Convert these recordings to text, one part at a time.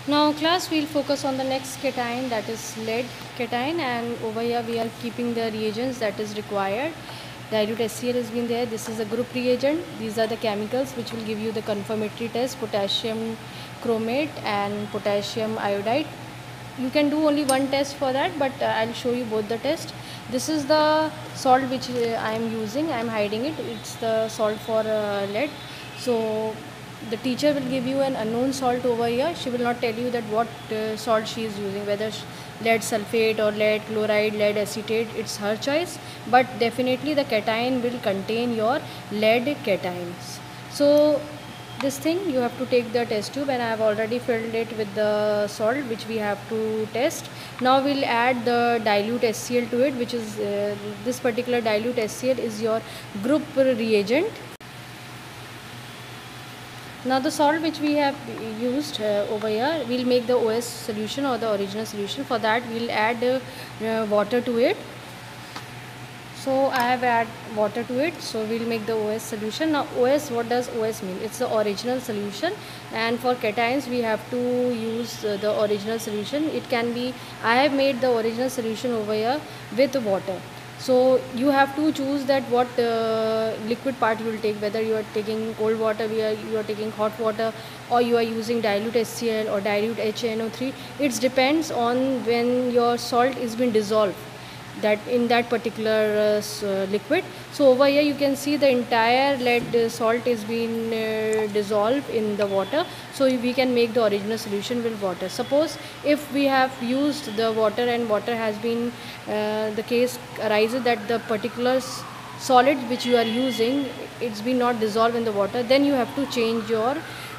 Now class, we'll focus on the next cation, that is lead cation, and over here we are keeping the reagents that is required. Dilute HCl has been there. This is a group reagent. These are the chemicals which will give you the confirmatory test: potassium chromate and potassium iodide. You can do only one test for that, but I'll show you both the tests. This is the salt which I am using. I am hiding it. It's the salt for lead. So the teacher will give you an unknown salt over here. She will not tell you that what salt she is using, whether lead sulfate or lead chloride, lead acetate. It's her choice, but definitely the cation will contain your lead cations. So this thing, you have to take the test tube, and I have already filled it with the salt which we have to test. Now we'll add the dilute HCl to it, which is this particular dilute HCl is your group reagent. Now the salt which we have used over here, we'll make the OS solution or the original solution. For that we'll add water to it. So I have add water to it, so we'll make the OS solution. Now OS, what does OS mean? It's the original solution, and for cations we have to use the original solution. It can be, I have made the original solution over here with water. So you have to choose that what liquid part you will take, whether you are taking cold water, you are taking hot water, or you are using dilute HCl or dilute HNO3. It depends on when your salt is been dissolved that in that particular liquid. So over here you can see the entire lead salt is being dissolved in the water, so we can make the original solution with water. Suppose if we have used the water and water has been the case arises that the particular solid which you are using, it's been not dissolved in the water, then you have to change your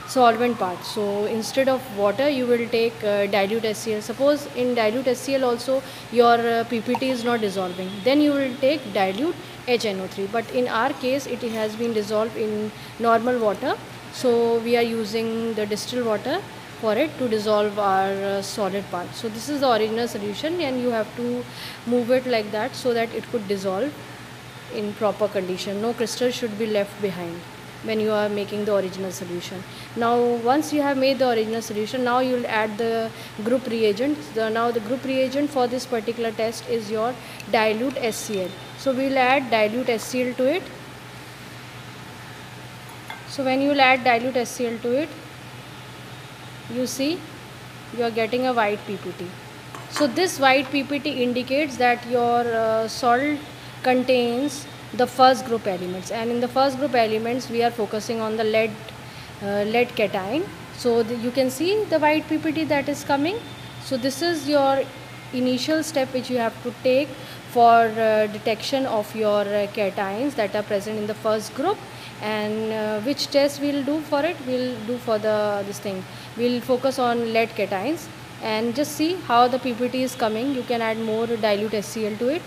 solvent part. So instead of water you will take dilute HCl. Suppose in dilute HCl also your PPT is not dissolving, then you will take dilute HNO3, but in our case it has been dissolved in normal water, so we are using the distilled water for it to dissolve our solid part. So this is the original solution, and you have to move it like that so that it could dissolve in proper condition. No crystal should be left behind when you are making the original solution. Now once you have made the original solution, now you will add the group reagent. Now the group reagent for this particular test is your dilute HCl. So we will add dilute HCl to it. So when you will add dilute HCl to it, you see you are getting a white PPT. So this white PPT indicates that your salt contains the first group elements, and in the first group elements we are focusing on the lead cation. So you can see the white PPT that is coming. So this is your initial step which you have to take for detection of your cations that are present in the first group. And which test we'll do for it? We'll do for this thing, we'll focus on lead cations, and just see how the PPT is coming. You can add more dilute HCl to it.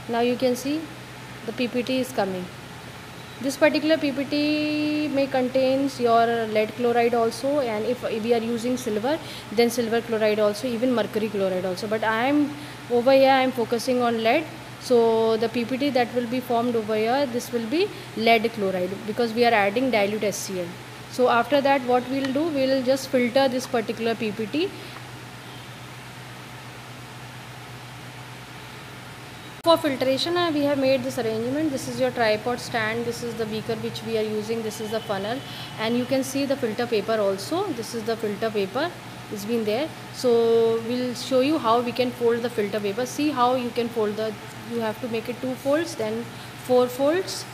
Now you can see the PPT is coming. This particular PPT may contains your lead chloride also, and if we are using silver, then silver chloride also, even mercury chloride also. But I am over here, I am focusing on lead. So the PPT that will be formed over here, this will be lead chloride, because we are adding dilute HCl. So after that what we will do, we will just filter this particular PPT. For filtration, we have made this arrangement. This is your tripod stand, this is the beaker which we are using, this is the funnel, and you can see the filter paper also. This is the filter paper, it's been there. So we'll show you how we can fold the filter paper. See how you can fold you have to make it 2 folds, then 4 folds,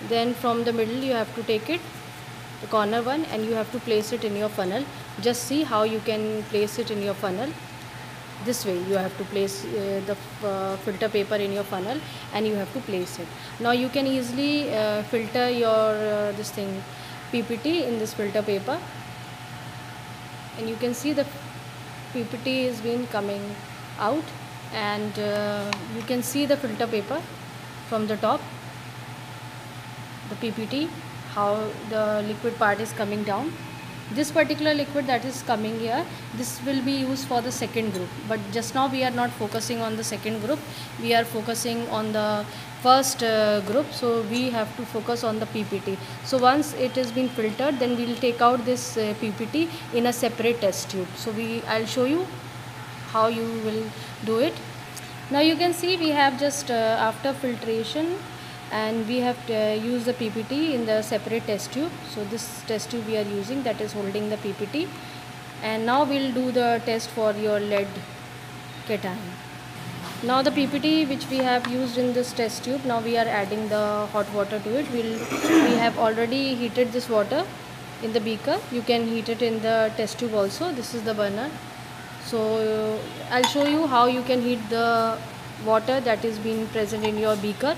then from the middle you have to take it, the corner one, and you have to place it in your funnel. Just see how you can place it in your funnel. This way you have to place the filter paper in your funnel, and you have to place it. Now you can easily filter your this thing PPT in this filter paper, and you can see the PPT is been coming out, and you can see the filter paper from the top, the PPT, how the liquid part is coming down. This particular liquid that is coming here, this will be used for the second group, but just now we are not focusing on the second group, we are focusing on the first group, so we have to focus on the PPT. So once it has been filtered, then we will take out this PPT in a separate test tube. So I'll show you how you will do it. Now you can see we have just after filtration, and we have used the PPT in the separate test tube. So this test tube we are using, that is holding the PPT. And now we'll do the test for your lead cation. Now the PPT which we have used in this test tube, now we are adding the hot water to it. We have already heated this water in the beaker. You can heat it in the test tube also. This is the burner. So I'll show you how you can heat the water that is being present in your beaker.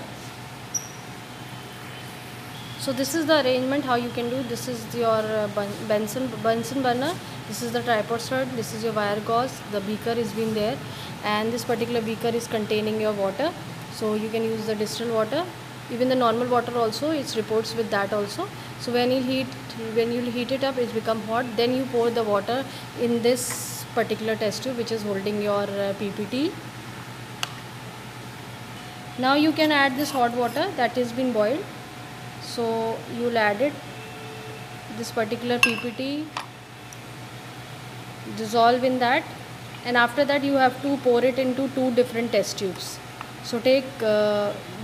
So this is the arrangement how you can do. This is your Bunsen burner. This is the tripod stud. This is your wire gauze. The beaker is being there, and this particular beaker is containing your water. So you can use the distilled water. Even the normal water also, it reports with that also. So when you heat it up, it's become hot. Then you pour the water in this particular test tube which is holding your PPT. Now you can add this hot water that has been boiled. So you'll add it, this particular PPT, dissolve in that, and after that you have to pour it into two different test tubes. So take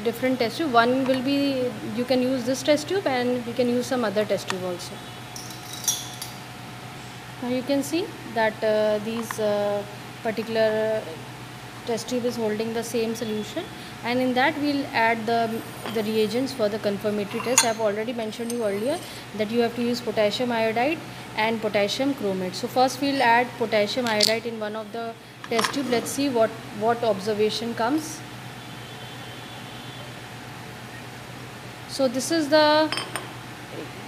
different test tube. One will be, you can use this test tube, and you can use some other test tube also. Now you can see that these particular test tube is holding the same solution, and in that we'll add the reagents for the confirmatory test. I have already mentioned you earlier that you have to use potassium iodide and potassium chromate. So first we'll add potassium iodide in one of the test tube. Let's see what observation comes. So this is the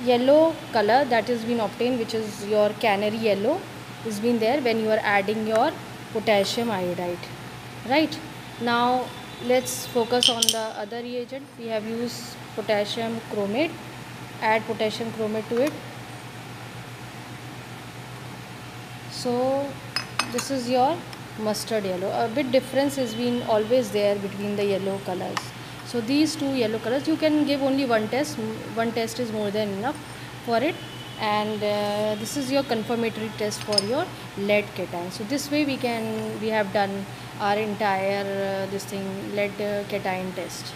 yellow color that has been obtained, which is your canary yellow is been there when you are adding your potassium iodide. Right, now let's focus on the other reagent. We have used potassium chromate. Add potassium chromate to it. So this is your mustard yellow. A bit difference has been always there between the yellow colors. So these two yellow colors, you can give only one test. One test is more than enough for it. And this is your confirmatory test for your lead cation. So this way we have done our entire lead cation test.